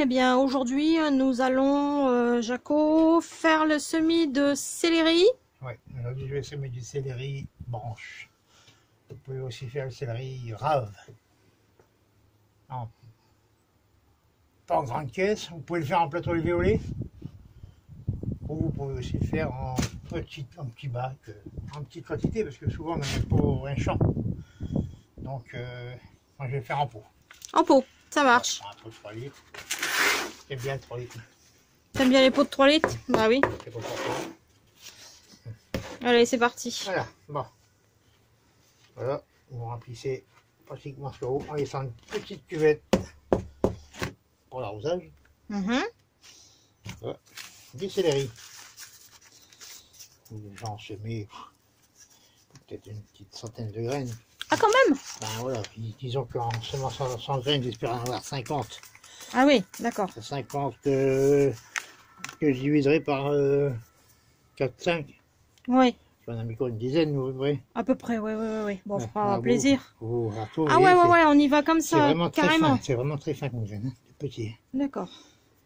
bien, aujourd'hui, nous allons, Jaco, faire le semis de céleri. Oui, aujourd'hui je vais semer du céleri branche. Vous pouvez aussi faire le céleri rave. Non, pas en grande caisse, vous pouvez le faire en plateau alvéolé. Ou vous pouvez aussi le faire en petit bac, en petite quantité, parce que souvent on n'a pas un champ. Donc, moi je vais le faire en pot. En pot, ça marche. Un pot de 3 litres. J'aime bien le 3 litres. T'aimes bien les pots de 3 litres? Bah oui. C'est pas pour toi. Allez, c'est parti. Voilà, bon. Voilà, vous remplissez pratiquement sur haut en laissant une petite cuvette pour l'arrosage. Voilà. Du céleri. J'en semé peut-être une petite centaine de graines. Ah, quand même? Ben voilà, disons qu'en semant 100 graines, j'espère en avoir 50. Ah oui, d'accord. 50 que je diviserai par 4-5. Oui, J'en ai mis quoi, une dizaine, vous voyez. à peu près, oui. Bon, on Ouais, fera ah, plaisir. Ah ouais, ouais, on y va comme c'est ça, vraiment très carrément. fin, c'est vraiment très fin comme graine, hein, c'est petit. D'accord.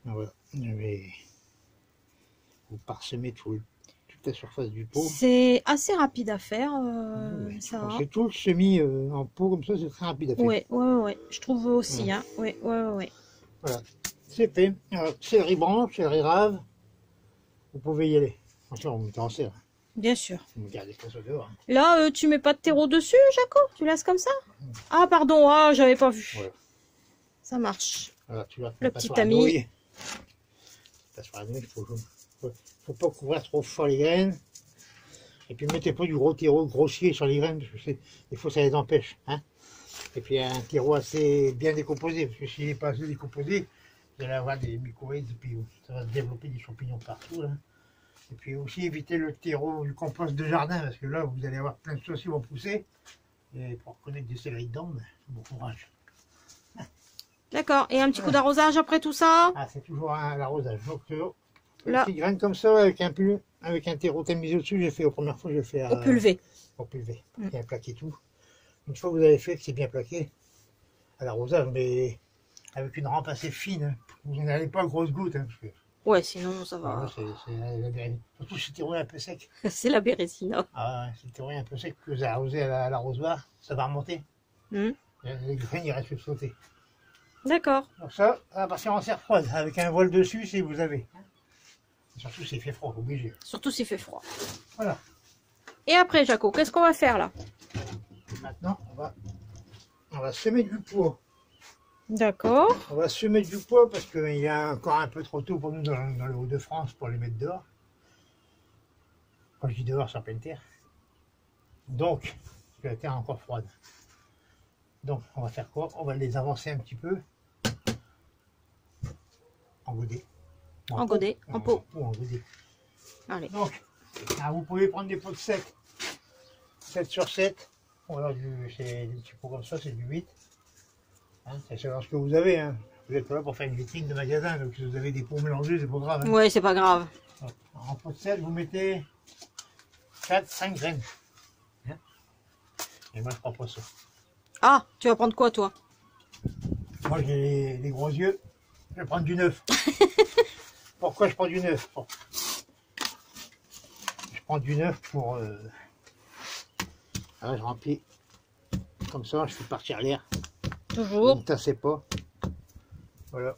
Voilà, je vais vous parsemer toute la surface du pot. C'est assez rapide à faire, ça va. C'est tout le semis en pot comme ça, c'est très rapide à faire. Ouais, je trouve aussi, Ouais. hein. Ouais. Voilà, c'est fait. Alors, céleri branche, céleri rave, vous pouvez y aller. Attention, vous mettez en serre. Bien sûr. Vous gardez ça sur dehors. Là, tu mets pas de terreau dessus, Jaco? Tu laisses comme ça? Ah, pardon, ah, j'avais pas vu. Voilà. Ça marche. Voilà, tu vois, Le petit ami. Il faut pas couvrir trop fort les graines. Et puis mettez pas du gros terreau grossier sur les graines, parce que des fois ça les empêche. Hein. Et puis un terreau assez bien décomposé, parce que s'il n'est pas assez décomposé, vous allez avoir des mycorhizes, et puis ça va se développer des champignons partout. Là. Et puis aussi éviter le terreau du compost de jardin, parce que là vous allez avoir plein de choses qui vont pousser. Et pour reconnaître des céleri dedans, ben, bon courage. D'accord. Et un petit coup d'arrosage après tout ça? Ah, c'est toujours l'arrosage. Donc, Là. petite graine comme ça, avec un terreau tamisé au-dessus, j'ai fait, la première fois, j'ai fait Au pulvé. au pulvé. Bien plaqué tout. Une fois que vous avez fait que c'est bien plaqué, à l'arrosage, mais avec une rampe assez fine, hein. Vous n'allez pas grosses gouttes. Hein, parce que, Ouais, sinon ça va. c'est la bérésina. Surtout si le terreau est un peu sec. C'est la bérésina. Ah, ouais, si le terreau est un peu sec, que vous arrosez à l'arrosoir, ça va remonter. Les graines, il reste sauter. D'accord. Donc ça va partir en serre froide, avec un voile dessus si vous avez. Surtout s'il fait froid, obligé. Surtout s'il fait froid. Voilà. Et après, Jaco, qu'est-ce qu'on va faire là? Maintenant, on va semer du pois. D'accord. On va semer du pois parce qu'il y a encore un peu trop tôt pour nous dans le Hauts-de-France pour les mettre dehors. Quand je dis dehors, c'est en pleine terre. Donc, parce que la terre est encore froide. Donc, on va faire quoi? On va les avancer un petit peu. En godet. En godet, en pot. En godet. Allez. Donc, vous pouvez prendre des pots de 7. 7 sur 7. Ou alors des petits pots comme ça, c'est du 8. Hein, c'est selon ce que vous avez. Hein. Vous n'êtes pas là pour faire une vitrine de magasin. Donc si vous avez des pots mélangés, c'est pas grave. Hein. Ouais, c'est pas grave. En pot de 7, vous mettez 4-5 graines. Hein. Et moi, je prends pas ça. Ah, tu vas prendre quoi, toi? Moi, j'ai les gros yeux. Je vais prendre du 9. Pourquoi je prends du 9? Je prends du 9 pour... Alors, je remplis comme ça, je fais partir l'air. Toujours. Ne tassez pas. Voilà.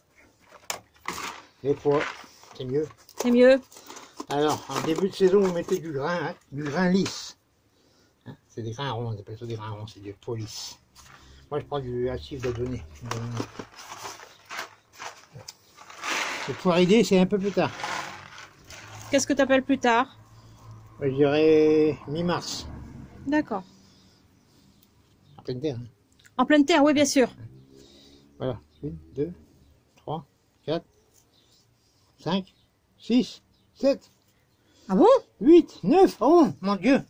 Les pois, c'est mieux. C'est mieux. Alors, en début de saison, vous mettez du grain lisse. Hein, c'est des grains ronds, on appelle ça des grains ronds, c'est du pois lisse. Moi, je prends du actif de données. Le poiridé, c'est un peu plus tard. Qu'est-ce que tu appelles plus tard? Je dirais mi-mars. D'accord. En pleine terre. Hein. En pleine terre, oui, bien sûr. Voilà. 1, 2, 3, 4, 5, 6, 7, Ah bon? 8, 9. Oh, mon Dieu.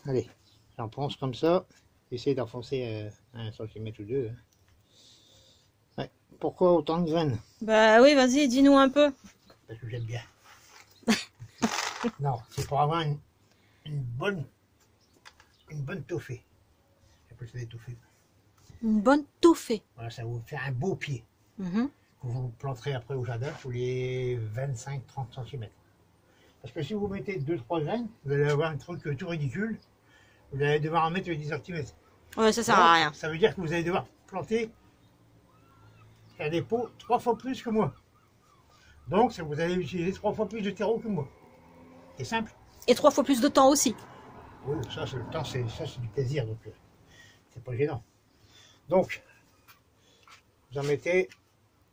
Allez, j'en pense comme ça. Essayez d'enfoncer 1 cm ou 2. Hein. Ouais. Pourquoi autant de graines? Bah oui, vas-y, dis-nous un peu. Parce que j'aime bien. Non, c'est pour avoir une bonne toffée. J'appelle ça des toffées. Une bonne touffée. Voilà, ça va vous faire un beau pied. vous planterez après au jardin tous les 25-30 cm. Parce que si vous mettez 2-3 graines, vous allez avoir un truc tout ridicule. Vous allez devoir en mettre 10 cm. Ouais, ça sert à rien. Ça veut dire que vous allez devoir planter, faire des pots 3 fois plus que moi. Donc vous allez utiliser 3 fois plus de terreau que moi. C'est simple. Et 3 fois plus de temps aussi. Oui, ça c'est le temps, c'est du plaisir, donc c'est pas gênant. Donc, vous en mettez,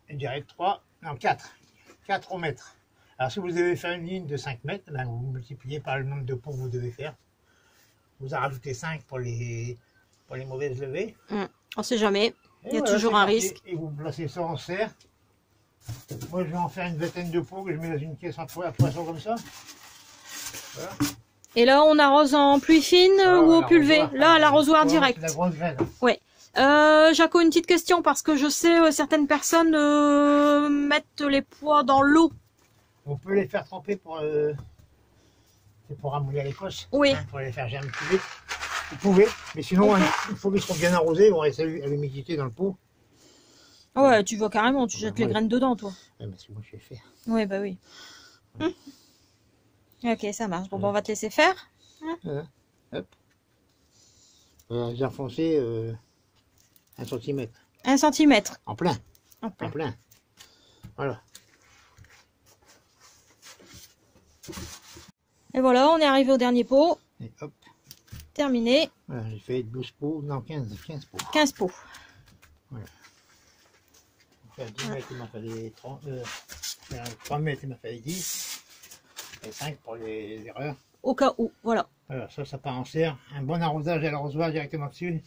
je dirais 3, non 4 au mètre. Alors si vous devez faire une ligne de 5 mètres, ben, vous multipliez par le nombre de pots que vous devez faire. Vous en rajoutez 5 pour les mauvaises levées. On sait jamais, il y a voilà, toujours un risque. Et vous placez ça en serre. Moi je vais en faire une vingtaine de pots que je mets dans une caisse à poisson comme ça. Voilà. Et là, on arrose en pluie fine ou au pulvé? Là, à l'arrosoir direct. La grosse graine. Ouais. Jaco, une petite question parce que je sais certaines personnes mettent les pois dans l'eau. On peut les faire tremper pour ramollir l'écosse. Oui. Hein, pour les faire germer plus vite. Vous pouvez, mais sinon, il faut qu'ils soient bien arrosés. Ils vont rester à l'humidité dans le pot. Ouais, tu vois carrément, tu jettes les graines dedans, toi. Ouais, mais c'est moi je vais faire. Oui, bah oui. Ok, ça marche. Bon, on va te laisser faire. Hop. J'ai enfoncé 1 cm. 1 centimètre. En plein. En plein. En plein. Voilà. Et voilà, on est arrivé au dernier pot. Et hop. Terminé. Voilà, j'ai fait 12 pots, non 15 pots. 15 pots. Voilà. Faire 10 mètres, il m'a fallu 3 mètres, il m'a fallu 10. Et 5 pour les erreurs. Au cas où, voilà. Voilà, ça part en serre. Un bon arrosage à l'arrosoir directement dessus.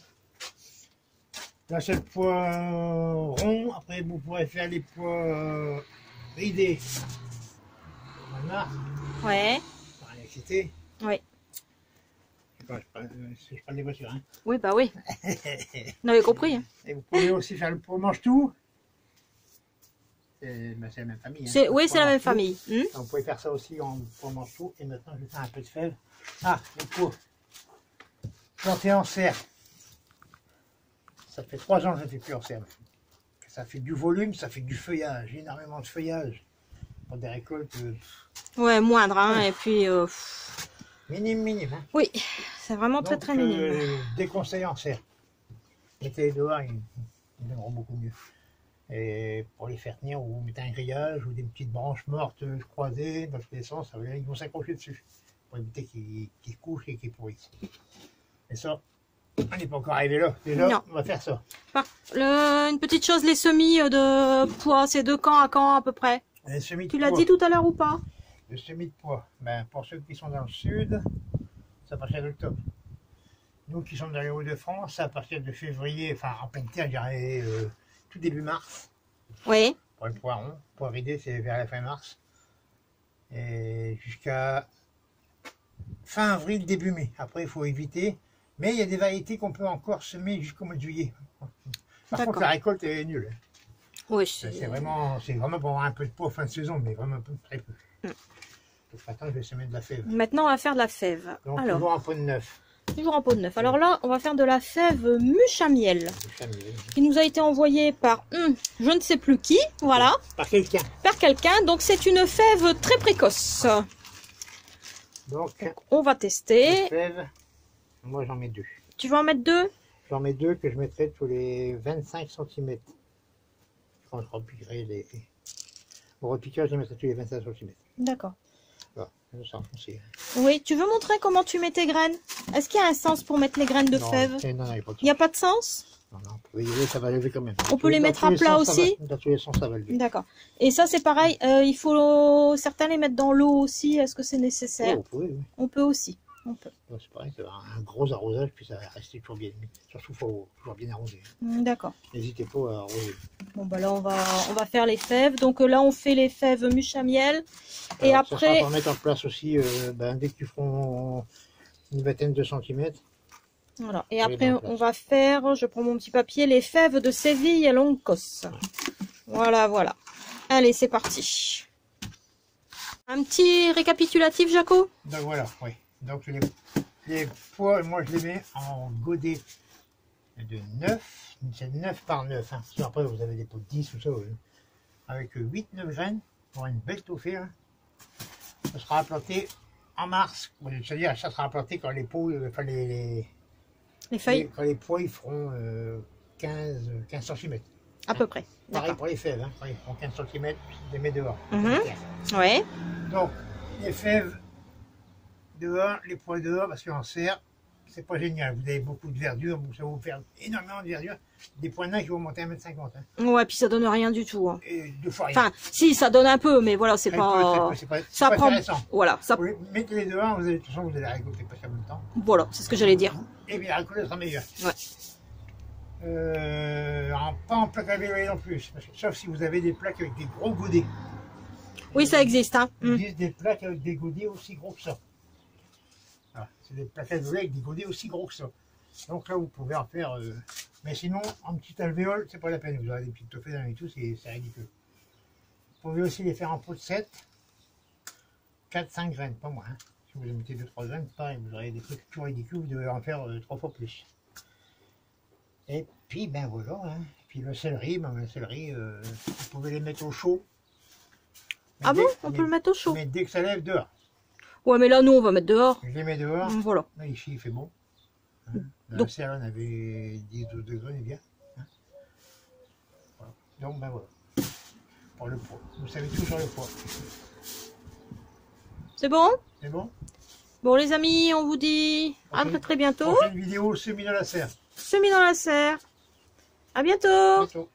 Là, c'est le pois rond. Après, vous pourrez faire les pois ridés. Voilà. Ouais. Par l'électricité. Oui. Je parle des voitures. Hein. Oui, bah oui. On avait compris. Hein. Et vous pouvez aussi faire le pot mange-tout. C'est la même famille. Hein. Oui, c'est la même famille. Vous pouvez faire ça aussi en pot mange-tout. Et maintenant, je vais faire un peu de fève. Ah, le pot planté en serre. Ça fait 3 ans que je ne fais plus en serre. Ça fait du volume, ça fait du feuillage, énormément de feuillage. Pour des récoltes. Ouais, moindre, hein, ouais. Et puis. Minime. Hein. Oui, c'est vraiment très très minime. Je déconseille en serre. Mettez-les dehors, ils donneront beaucoup mieux. Et pour les faire tenir, vous mettez un grillage ou des petites branches mortes croisées dans tous les sens, ils vont s'accrocher dessus. Pour éviter qu'ils couchent et qu'ils pourrissent. Et ça, on n'est pas encore arrivé là. Déjà, non. On va faire ça. Une petite chose, les semis de pois, c'est de quand à quand à peu près? Tu l'as dit tout à l'heure ou pas? Le semis de pois, ben, pour ceux qui sont dans le sud, c'est à partir d'octobre. Nous qui sommes dans les Hauts-de-France, c'est à partir de février, enfin en pleine terre, je dirais tout début mars. Oui. Pour le poiron, pois ridé, c'est vers la fin mars. Et jusqu'à fin avril, début mai. Après, il faut éviter. Mais il y a des variétés qu'on peut encore semer jusqu'au mois de juillet. Par contre, la récolte est nulle. Oui, c'est vraiment pour avoir un peu de pois fin de saison, mais vraiment très peu. Donc maintenant, je vais semer de la fève. Maintenant, on va faire de la fève. Donc, alors, toujours en pot de neuf. Toujours en pot de neuf. Alors là, on va faire de la fève mûche à miel. Qui nous a été envoyée par je ne sais plus qui. Voilà. Par quelqu'un. Par quelqu'un. Donc, c'est une fève très précoce. Donc, on va tester. Fève, moi, j'en mets 2. Tu vas en mettre 2? J'en mets 2 que je mettrai tous les 25 cm. Quand je repiquerai les... Au repiquage, je les mettrai tous les 25 cm. D'accord. Voilà, ça enfoncé. Oui, tu veux montrer comment tu mets tes graines? Est-ce qu'il y a un sens pour mettre les graines de fève? Non, il n'y a pas de sens? Non, ça va lever quand même. On peut les mettre à plat aussi? Dans tous les sens, ça va lever. D'accord. Et ça, c'est pareil, il faut certains les mettre dans l'eau aussi. Est-ce que c'est nécessaire? Oui. On peut aussi. C'est pareil, c'est un gros arrosage, puis ça va rester toujours bien. Surtout, il faut toujours bien arroser. D'accord. N'hésitez pas à arroser. Bon, bah là, on va faire les fèves. Donc là, on fait les fèves mûches à miel. Et alors, après... Ça sera pour mettre en place aussi, dès que tu feras une vingtaine de centimètres. Voilà. Et après, on va faire, je prends mon petit papier, les fèves de Séville à Longcos. Voilà. Allez, c'est parti. Un petit récapitulatif, Jaco? Donc voilà, oui. Donc les pois, moi je les mets en godet de 9. C'est 9 par 9. Hein. Sinon après vous avez des pots de 10 ou ça. Oui. avec 8-9 graines pour une belle toffée. Hein. Ça sera implanté en mars. C'est-à-dire ça sera implanté quand les pots, enfin les feuilles. Quand les pois ils feront 15 cm. À peu près. Pareil pour les fèves, hein. Quand ils feront 15 cm, je les mets dehors. Ouais. Donc les fèves dehors, les pois dehors, parce qu'en serre, c'est pas génial. Vous avez beaucoup de verdure, ça va vous faire énormément de verdure. Des pois nains qui vont monter à 1,50 m. Hein. Ouais, puis ça donne rien du tout. Hein. Et deux fois rien. Enfin, si, ça donne un peu, mais voilà, c'est pas... Ça prend... Voilà, ça... Vous mettez-les dehors, vous allez, de toute façon, vous allez récolter pas en même temps. Voilà, c'est ce que j'allais dire. Et bien la récolte sera meilleure. Ouais. Pas en plaque à vélo non plus, sauf si vous avez des plaques avec des gros godets. Oui, ça existe. Hein. Il existe des plaques avec des godets aussi gros que ça. Voilà, c'est des plaques à vélo avec des godets aussi gros que ça. Donc là, vous pouvez en faire... Mais sinon, en petite alvéole, c'est pas la peine. Vous aurez des petites toffées dans les tout, c'est ridicule. Vous pouvez aussi les faire en pot de 7, 4-5 graines, pas moins. Hein. Si vous mettez 2-3 graines, pareil, vous aurez des trucs tout ridicules, vous devez en faire 3 fois plus. Et puis, ben voilà. Hein. Et puis le céleri, vous pouvez les mettre au chaud. Mais bon, on peut le mettre au chaud. Mais dès que ça lève, dehors. Ouais, mais là, nous, on va mettre dehors. Je les mets dehors. Voilà. Là, ici, il fait bon. Hein. Dans Donc, la serre, on avait 10-12 degrés, bien. Hein. Voilà. Donc, ben voilà. Pour le poids. Vous savez tout sur le poids. C'est bon? C'est bon? Bon, les amis, on vous dit à très bientôt. Prochaine vidéo, semis dans la serre. Semis dans la serre. À bientôt.